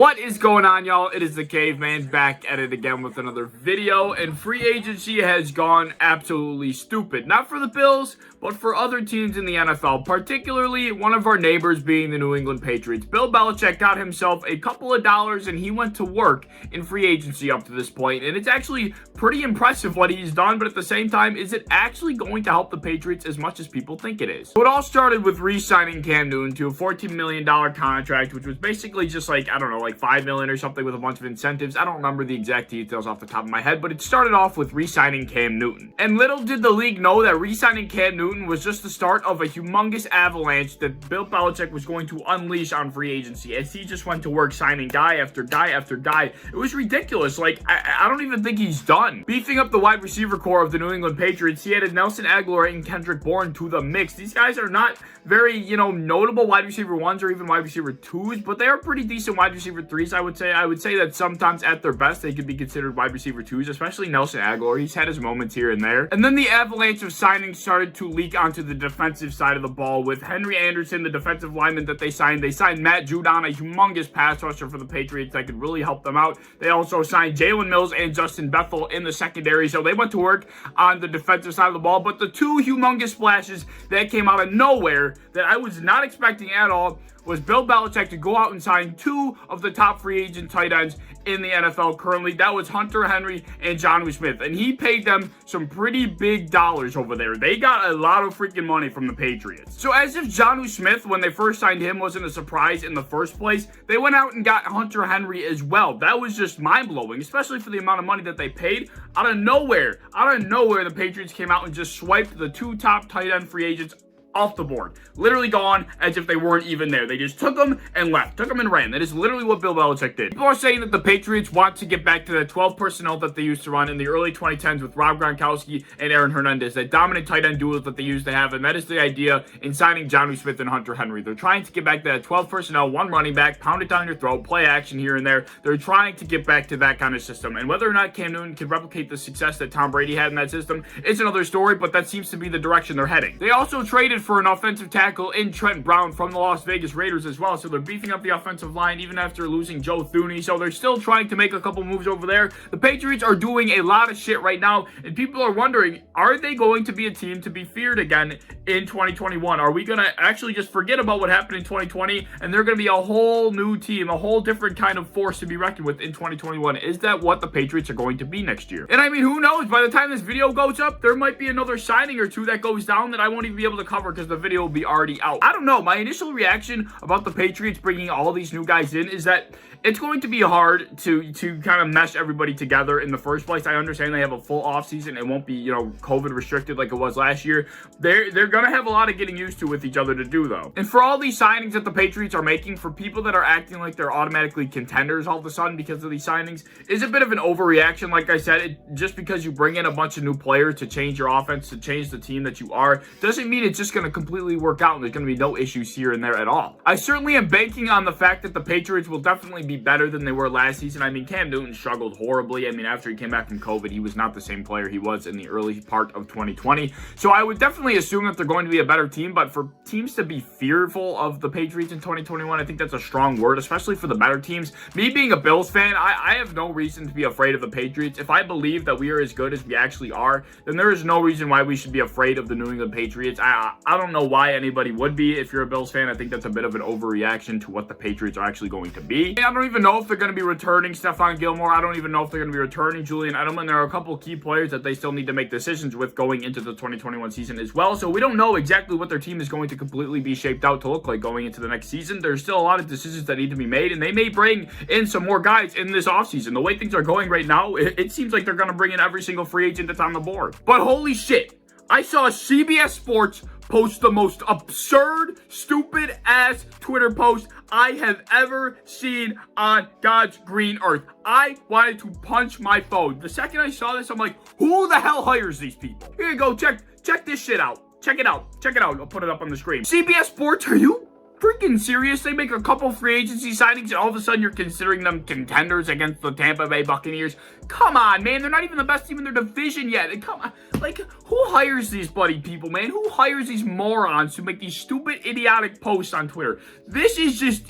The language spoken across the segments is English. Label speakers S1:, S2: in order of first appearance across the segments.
S1: What is going on, y'all? It is the Caveman back at it again with another video, and free agency has gone absolutely stupid. Not for the Bills, but for other teams in the NFL, particularly one of our neighbors being the New England Patriots. Bill Belichick got himself a couple of dollars and he went to work in free agency up to this point, and it's actually pretty impressive what he's done, but at the same time, is it actually going to help the Patriots as much as people think it is? So it all started with re-signing Cam Newton to a $14 million contract, which was basically just like, I don't know, like $5 million or something with a bunch of incentives. I don't remember the exact details off the top of my head, but it started off with re-signing Cam Newton. And little did the league know that re-signing Cam Newton was just the start of a humongous avalanche that Bill Belichick was going to unleash on free agency as he just went to work signing guy after guy after guy. It was ridiculous. Like, I don't even think he's done. Beefing up the wide receiver core of the New England Patriots, he added Nelson Aguilar and Kendrick Bourne to the mix. These guys are not very, notable wide receiver ones or even wide receiver twos, but they are pretty decent wide receiver threes, I would say. I would say that sometimes at their best, they could be considered wide receiver twos, especially Nelson Aguilar. He's had his moments here and there. And then the avalanche of signings started to leak onto the defensive side of the ball with Henry Anderson, the defensive lineman that they signed. They signed Matt Judon, a humongous pass rusher for the Patriots that could really help them out. They also signed Jalen Mills and Justin Bethel in the secondary, so they went to work on the defensive side of the ball. But the two humongous splashes that came out of nowhere that I was not expecting at all was Bill Belichick to go out and sign two of the top free agent tight ends in the NFL currently. That was Hunter Henry and Jonnu Smith, and he paid them some pretty big dollars over there. They got a lot of freaking money from the Patriots. So as if Jonnu Smith, when they first signed him, wasn't a surprise in the first place, they went out and got Hunter Henry as well. That was just mind-blowing, especially for the amount of money that they paid. Out of nowhere, the Patriots came out and just swiped the two top tight end free agents off the board. Literally gone as if they weren't even there. They just took them and left. Took them and ran. That is literally what Bill Belichick did. People are saying that the Patriots want to get back to the 12 personnel that they used to run in the early 2010s with Rob Gronkowski and Aaron Hernandez, that dominant tight end duos that they used to have, and that is the idea in signing Jonnu Smith and Hunter Henry. They're trying to get back to that 12 personnel, one running back, pound it down your throat, play action here and there. They're trying to get back to that kind of system, and whether or not Cam Newton can replicate the success that Tom Brady had in that system is another story, but that seems to be the direction they're heading. They also traded for an offensive tackle in Trent Brown from the Las Vegas Raiders as well, so they're beefing up the offensive line even after losing Joe Thuney, so they're still trying to make a couple moves over there. The Patriots are doing a lot of shit right now, and people are wondering, are they going to be a team to be feared again in 2021? Are we going to actually just forget about what happened in 2020, and they're going to be a whole new team, a whole different kind of force to be reckoned with in 2021? Is that what the Patriots are going to be next year? And I mean, who knows? By the time this video goes up, there might be another signing or two that goes down that I won't even be able to cover because the video will be already out. I don't know. My initial reaction about the Patriots bringing all these new guys in is that it's going to be hard to kind of mesh everybody together in the first place. I understand they have a full offseason. It won't be, COVID restricted like it was last year. They're going to have a lot of getting used to with each other to do, though. And for all these signings that the Patriots are making, for people that are acting like they're automatically contenders all of a sudden because of these signings, is a bit of an overreaction. Like I said, just because you bring in a bunch of new players to change your offense, to change the team that you are, doesn't mean it's just going to completely work out and there's going to be no issues here and there at all. I certainly am banking on the fact that the Patriots will definitely be better than they were last season. I mean, Cam Newton struggled horribly. I mean, after he came back from COVID, he was not the same player he was in the early part of 2020. So I would definitely assume that they're going to be a better team, but for teams to be fearful of the Patriots in 2021, I think that's a strong word, especially for the better teams. Me being a Bills fan, I have no reason to be afraid of the Patriots. If I believe that we are as good as we actually are, then there is no reason why we should be afraid of the New England Patriots. I don't know why anybody would be. If you're a Bills fan, I think that's a bit of an overreaction to what the Patriots are actually going to be. I don't even know if they're going to be returning Stephon Gilmore. I don't even know if they're going to be returning Julian Edelman. There are a couple key players that they still need to make decisions with going into the 2021 season as well. So we don't know exactly what their team is going to completely be shaped out to look like going into the next season. There's still a lot of decisions that need to be made, and they may bring in some more guys in this offseason. The way things are going right now, it seems like they're going to bring in every single free agent that's on the board. But holy shit, I saw CBS Sports post the most absurd, stupid-ass Twitter post I have ever seen on God's green earth. I wanted to punch my phone. The second I saw this, I'm like, who the hell hires these people? Here you go, check this shit out. Check it out. I'll put it up on the screen. CBS Sports, are you freaking serious? They make a couple free agency signings and all of a sudden you're considering them contenders against the Tampa Bay Buccaneers. Come on, man. They're not even the best team in their division yet. Come on. Like, who hires these bloody people, man? Who hires these morons to make these stupid, idiotic posts on Twitter? This is just,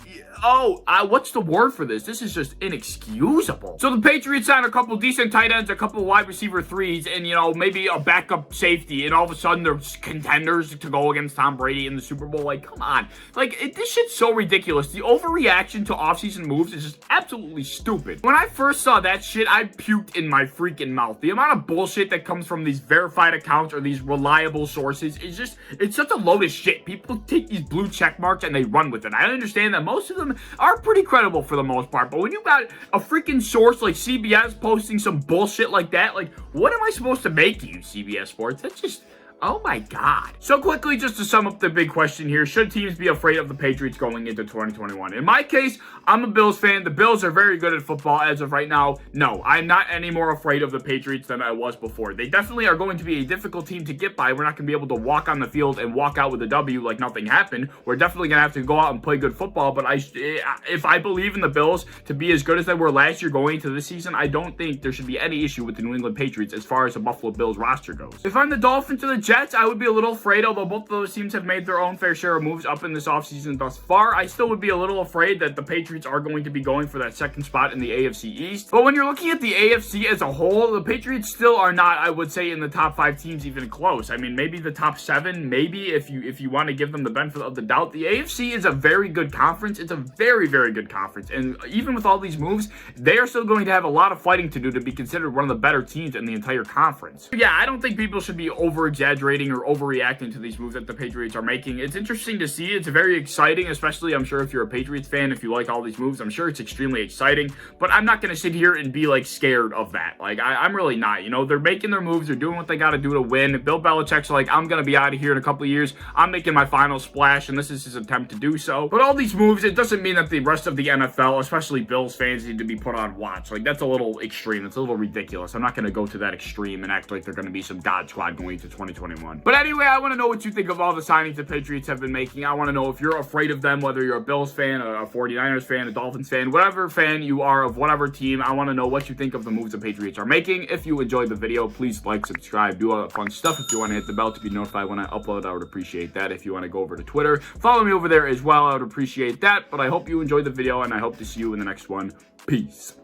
S1: what's the word for this? This is just inexcusable. So the Patriots signed a couple decent tight ends, a couple wide receiver threes, and, maybe a backup safety, and all of a sudden they're contenders to go against Tom Brady in the Super Bowl. Like, come on. Like, this shit's so ridiculous. The overreaction to offseason moves is just absolutely stupid. When I first saw that shit, I puked in my freaking mouth. The amount of bullshit that comes from these verified accounts or these reliable sources is just, it's such a load of shit. People take these blue check marks and they run with it. I understand that most of them are pretty credible for the most part, but when you got a freaking source like CBS posting some bullshit like that, like, what am I supposed to make you, CBS Sports? That's just, oh my God. So quickly, just to sum up the big question here, should teams be afraid of the Patriots going into 2021? In my case, I'm a Bills fan. The Bills are very good at football as of right now. No, I'm not any more afraid of the Patriots than I was before. They definitely are going to be a difficult team to get by. We're not going to be able to walk on the field and walk out with a W like nothing happened. We're definitely going to have to go out and play good football, but if I believe in the Bills to be as good as they were last year going into this season, I don't think there should be any issue with the New England Patriots as far as the Buffalo Bills roster goes. If I'm the Dolphins or the Jets, I would be a little afraid, although both of those teams have made their own fair share of moves up in this offseason thus far. I still would be a little afraid that the Patriots are going to be going for that second spot in the AFC East. But when you're looking at the AFC as a whole, the Patriots still are not, I would say, in the top 5 teams even close. I mean, maybe the top 7, maybe if you want to give them the benefit of the doubt. The AFC is a very good conference. It's a very, very good conference. And even with all these moves, they are still going to have a lot of fighting to do to be considered one of the better teams in the entire conference. So yeah, I don't think people should be over-exaggerating or overreacting to these moves that the Patriots are making. It's interesting to see. It's very exciting, especially, I'm sure, if you're a Patriots fan, if you like all these moves, I'm sure it's extremely exciting, but I'm not going to sit here and be, like, scared of that. Like, I'm really not. They're making their moves. They're doing what they got to do to win. Bill Belichick's like, I'm going to be out of here in a couple of years. I'm making my final splash, and this is his attempt to do so. But all these moves, it doesn't mean that the rest of the NFL, especially Bills fans, need to be put on watch. Like, that's a little extreme. It's a little ridiculous. I'm not going to go to that extreme and act like they're going to be some God squad going into 2021. But anyway, I want to know what you think of all the signings the Patriots have been making. I want to know if you're afraid of them, whether you're a Bills fan, a 49ers fan, a Dolphins fan, whatever fan you are of whatever team. I want to know what you think of the moves the Patriots are making. If you enjoyed the video, please like, subscribe, do all that fun stuff. If you want to hit the bell to be notified when I upload, I would appreciate that. If you want to go over to Twitter, follow me over there as well. I would appreciate that. But I hope you enjoyed the video, and I hope to see you in the next one. Peace.